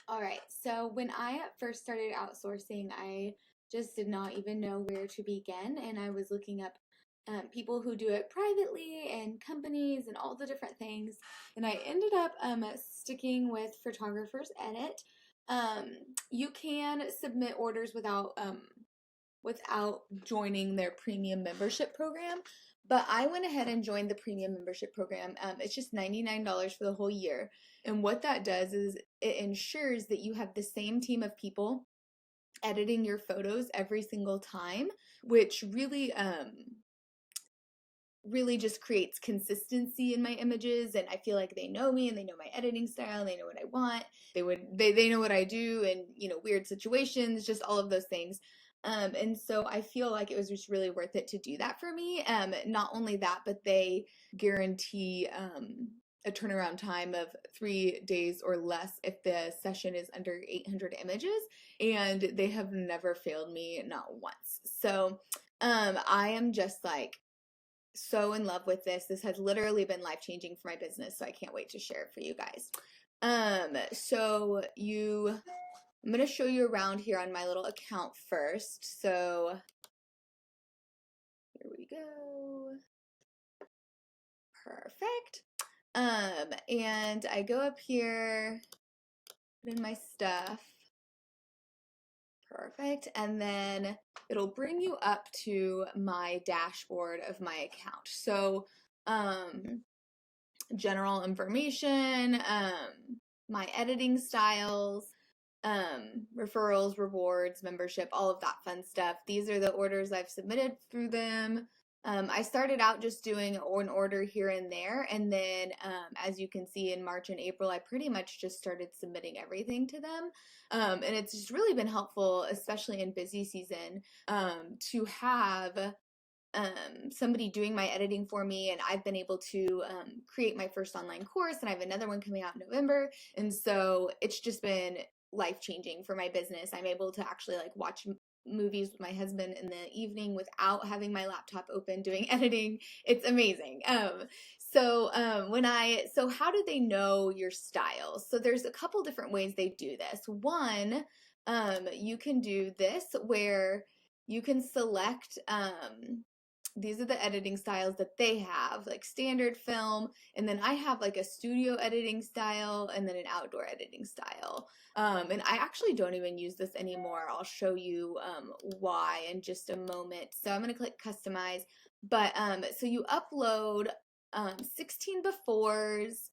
All right, so when I first started outsourcing, I just did not even know where to begin, and I was looking up people who do it privately and companies and all the different things, and I ended up sticking with Photographers Edit. You can submit orders without joining their premium membership program. But I went ahead and joined the premium membership program. It's just $99 for the whole year. And what that does is it ensures that you have the same team of people editing your photos every single time, which really just creates consistency in my images, and I feel like they know me and they know my editing style, and they know what I want. They know what I do in, weird situations, just all of those things. And so I feel like it was just really worth it to do that for me. Not only that, but they guarantee a turnaround time of 3 days or less if the session is under 800 images, and they have never failed me, not once. So I am just like so in love with this. This has literally been life-changing for my business, so I can't wait to share it for you guys. I'm going to show you around here on my little account first. So here we go. Perfect. And I go up here, put in my stuff. Perfect. And then it'll bring you up to my dashboard of my account. So, general information, my editing styles, referrals, rewards, membership, all of that fun stuff. These are the orders I've submitted through them. I started out just doing an order here and there, and then as you can see in March and April, I pretty much just started submitting everything to them. And it's just really been helpful, especially in busy season, to have somebody doing my editing for me, and I've been able to create my first online course, and I have another one coming out in November, and so it's just been life-changing for my business. I'm able to actually like watch movies with my husband in the evening without having my laptop open doing editing. It's amazing. So how do they know your style? So there's a couple different ways they do this. One, you can do this where you can select these are the editing styles that they have, like standard film, and then I have like a studio editing style and then an outdoor editing style. And I actually don't even use this anymore. I'll show you why in just a moment. So I'm going to click customize. But so you upload 16 befores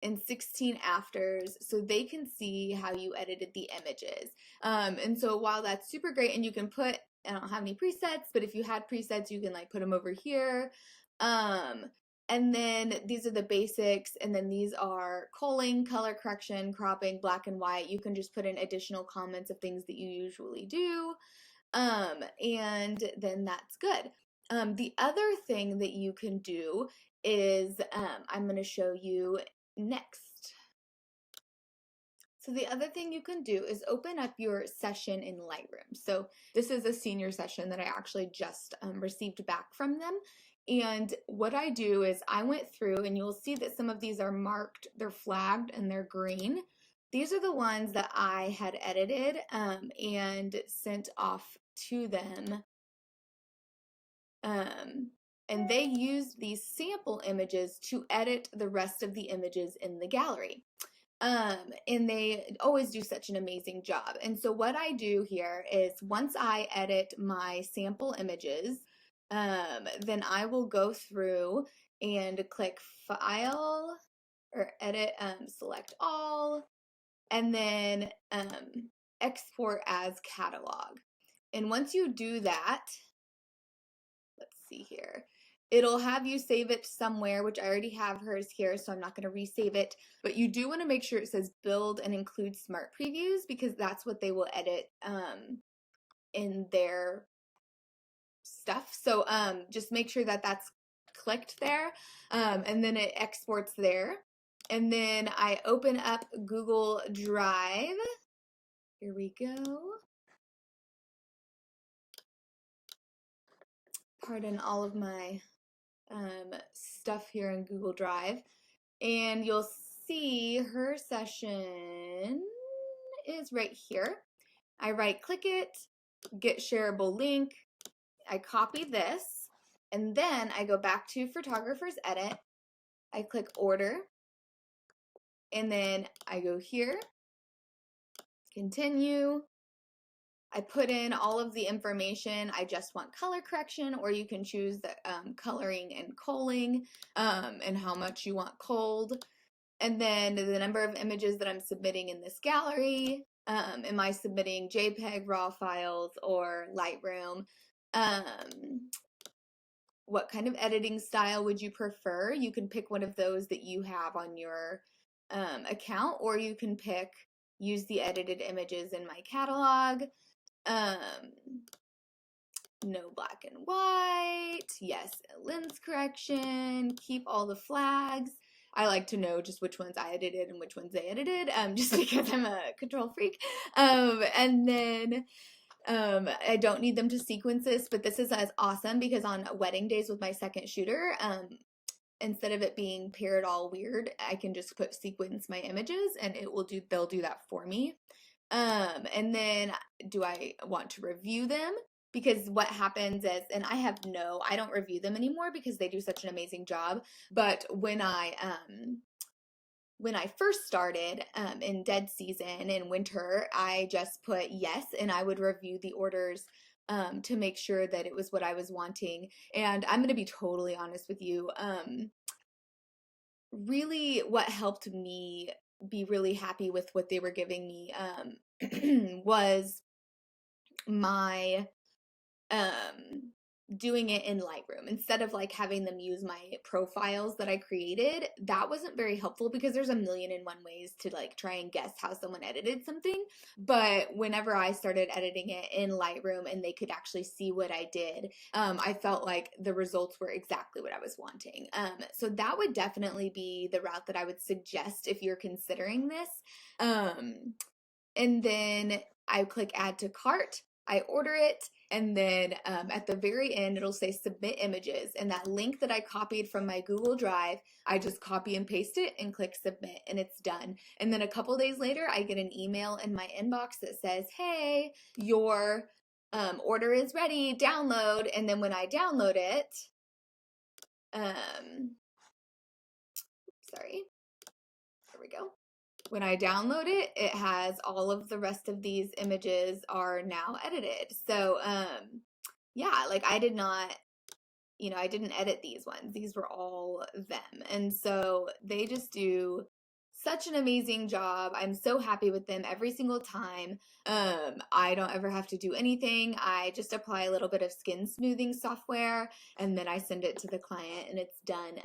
and 16 afters so they can see how you edited the images. And so while that's super great, and you can put, I don't have any presets, but if you had presets, you can like put them over here. And then these are the basics, and then these are culling, color correction, cropping, black and white. You can just put in additional comments of things that you usually do. And then that's good. The other thing that you can do is I'm going to show you next. So the other thing you can do is open up your session in Lightroom. So this is a senior session that I actually just received back from them. And what I do is I went through, and you'll see that some of these are marked, they're flagged, and they're green. These are the ones that I had edited and sent off to them. And they used these sample images to edit the rest of the images in the gallery. And they always do such an amazing job. And so what I do here is once I edit my sample images, then I will go through and click File or Edit, select all, and then Export as Catalog. And once you do that, let's see here. It'll have you save it somewhere, which I already have hers here, so I'm not going to resave it. But you do want to make sure it says build and include smart previews, because that's what they will edit in their stuff. So just make sure that that's clicked there, and then it exports there. And then I open up Google Drive. Here we go. Pardon all of my stuff here in Google Drive, and you'll see her session is right here. I right click it, get shareable link. I copy this, and then I go back to Photographer's Edit. I click order, and then I go here, continue. I put in all of the information. I just want color correction, or you can choose the coloring and culling, and how much you want culled. And then the number of images that I'm submitting in this gallery. Am I submitting JPEG raw files or Lightroom? What kind of editing style would you prefer? You can pick one of those that you have on your account, or you can pick use the edited images in my catalog. No black and white. Yes, lens correction. Keep all the flags. I like to know just which ones I edited and which ones they edited, just because I'm a control freak. And then I don't need them to sequence this, but this is as awesome because on wedding days with my second shooter, instead of it being paired all weird, I can just put sequence my images and they'll do that for me. And then do I want to review them? Because what happens is, and I don't review them anymore because they do such an amazing job. But when I first started in dead season in winter, I just put yes, and I would review the orders to make sure that it was what I was wanting. And I'm going to be totally honest with you. Really, what helped me be really happy with what they were giving me was my doing it in Lightroom instead of like having them use my profiles that I created. That wasn't very helpful because there's a million and one ways to like try and guess how someone edited something. But whenever I started editing it in Lightroom and they could actually see what I did, I felt like the results were exactly what I was wanting. So that would definitely be the route that I would suggest if you're considering this. And then I click add to cart. I order it, and then at the very end, it'll say submit images. And that link that I copied from my Google Drive, I just copy and paste it and click submit, and it's done. And then a couple days later, I get an email in my inbox that says, hey, your order is ready, download. And then when I download it, sorry, there we go. When I download it, it has all of the rest of these images are now edited. So, yeah, like I didn't edit these ones. These were all them. And so they just do such an amazing job. I'm so happy with them every single time. I don't ever have to do anything. I just apply a little bit of skin smoothing software and then I send it to the client and it's done.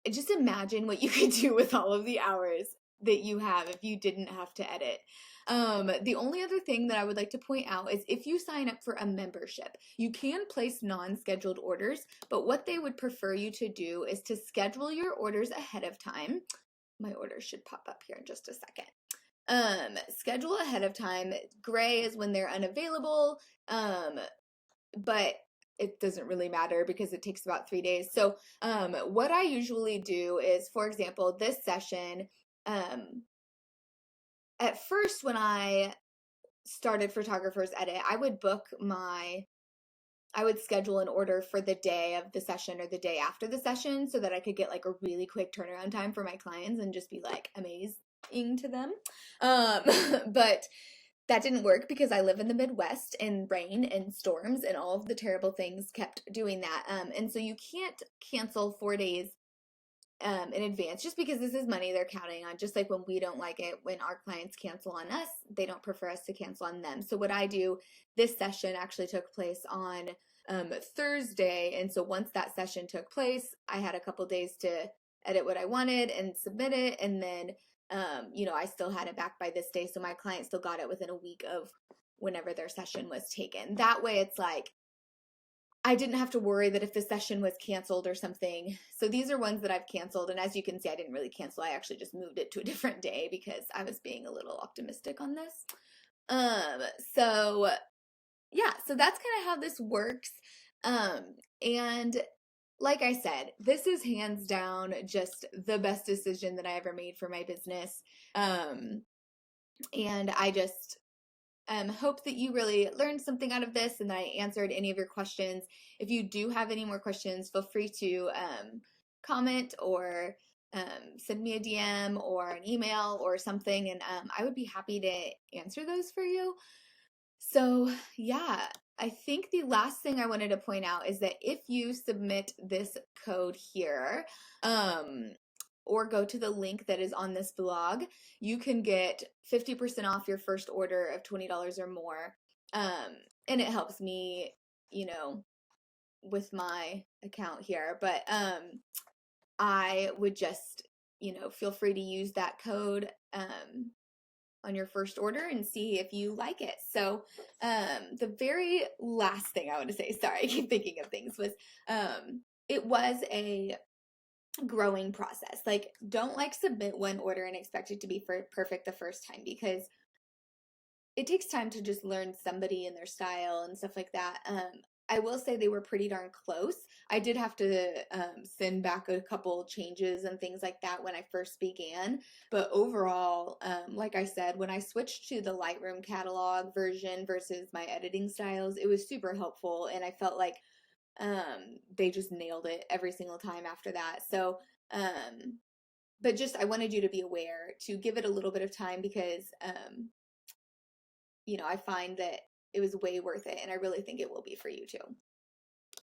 Just imagine what you could do with all of the hours that you have if you didn't have to edit. The only other thing that I would like to point out is if you sign up for a membership, you can place non-scheduled orders, but what they would prefer you to do is to schedule your orders ahead of time. My orders should pop up here in just a second. Schedule ahead of time. Gray is when they're unavailable, but it doesn't really matter because it takes about 3 days. So what I usually do is, for example, this session, at first when I started Photographer's Edit, I would schedule an order for the day of the session or the day after the session so that I could get like a really quick turnaround time for my clients and just be like amazing to them. But that didn't work because I live in the Midwest and rain and storms and all of the terrible things kept doing that. And so you can't cancel 4 days in advance just because this is money they're counting on. Just like when we don't like it, when our clients cancel on us, they don't prefer us to cancel on them. So what I do, this session actually took place on Thursday. And so once that session took place, I had a couple days to edit what I wanted and submit it. And then I still had it back by this day. So my client still got it within a week of whenever their session was taken. That way it's like, I didn't have to worry that if the session was canceled or something. So these are ones that I've canceled. And as you can see, I didn't really cancel. I actually just moved it to a different day because I was being a little optimistic on this. So yeah, so that's kind of how this works. And like I said, this is hands down just the best decision that I ever made for my business. And I just hope that you really learned something out of this and that I answered any of your questions. If you do have any more questions, feel free to comment or send me a DM or an email or something, and I would be happy to answer those for you. So, yeah, I think the last thing I wanted to point out is that if you submit this code here, or go to the link that is on this blog, you can get 50% off your first order of $20 or more. And it helps me, you know, with my account here. But I would just, feel free to use that code on your first order and see if you like it. So the very last thing I want to say, sorry, I keep thinking of things, was it was a growing process. Like, don't submit one order and expect it to be perfect the first time, because it takes time to just learn somebody and their style and stuff like that. I will say they were pretty darn close. I did have to send back a couple changes and things like that when I first began. But overall, like I said, when I switched to the Lightroom catalog version versus my editing styles, it was super helpful. And I felt like they just nailed it every single time after that. So, but just I wanted you to be aware to give it a little bit of time, because, I find that it was way worth it, and I really think it will be for you too.